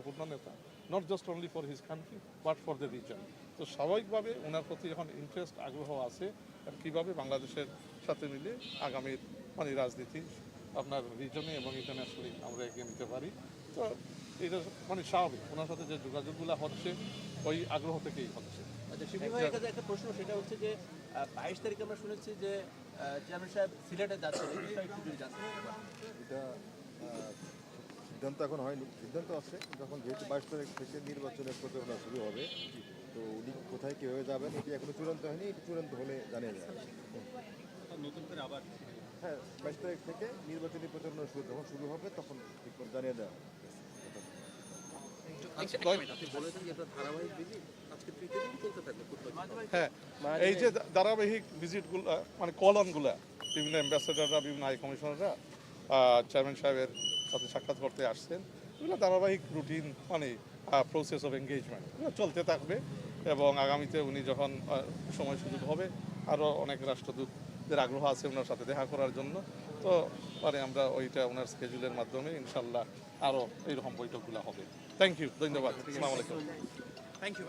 গুরুত্বপূর্ণ নেতা, not just only for his country but for the reason. তো স্বাভাবিকভাবে ওনার প্রতি এখন ইন্টারেস্ট আগ্রহ আছে কীভাবে বাংলাদেশের সাথে মিলে আগামীর মানে রাজনীতি আপনার রিজনে এবং ইন্টারন্যাশনালি আমরা এগিয়ে নিতে পারি। তো এটা মানে স্বাভাবিক, ওনার সাথে যে যোগাযোগগুলো হচ্ছে ওই আগ্রহ থেকেই হচ্ছে। আচ্ছা, শিবির ভাইয়ের কাছে একটা প্রশ্ন, সেটা হচ্ছে যে 22 তারিখে আমরা শুনেছি যে চেয়ারম্যান সাহেব সিলেটে যাচ্ছেন, এই বিষয়ে একটু যদি জানতে চাই। এটা সিদ্ধান্ত এখন হয়নি, সিদ্ধান্ত আছে যখন, যেহেতু 22 তারিখ থেকে নির্বাচনের প্রচারণা শুরু হবে, তো উনি কোথায় কীভাবে যাবেন এটি এখনো চূড়ান্ত হয়নি, এটি চূড়ান্ত হলে জানিয়ে দেওয়া হবে। নতুন করে আবার হ্যাঁ, 22 তারিখ থেকে নির্বাচনী প্রচারণা যখন শুরু হবে তখন জানিয়ে দেওয়া হবে। হ্যাঁ, এই যে ধারাবাহিক ভিজিটগুলো মানে কলনগুলা বিভিন্ন অ্যাম্বাসেডাররা, বিভিন্ন হাই কমিশনাররা চেয়ারম্যান সাহেবের সাথে সাক্ষাৎ করতে আসছেন, এগুলো ধারাবাহিক রুটিন মানে প্রসেস অফ এঙ্গেজমেন্ট চলতে থাকবে। এবং আগামীতে উনি যখন সময় সুযোগ হবে, আরও অনেক রাষ্ট্রদূতদের আগ্রহ আছে ওনার সাথে দেখা করার জন্য, তো মানে আমরা ওইটা ওনার স্কেজুলের মাধ্যমে ইনশাল্লাহ আরও এইরকম বৈঠকগুলো হবে। থ্যাংক ইউ, ধন্যবাদ, আসসালামু আলাইকুম। Thank you.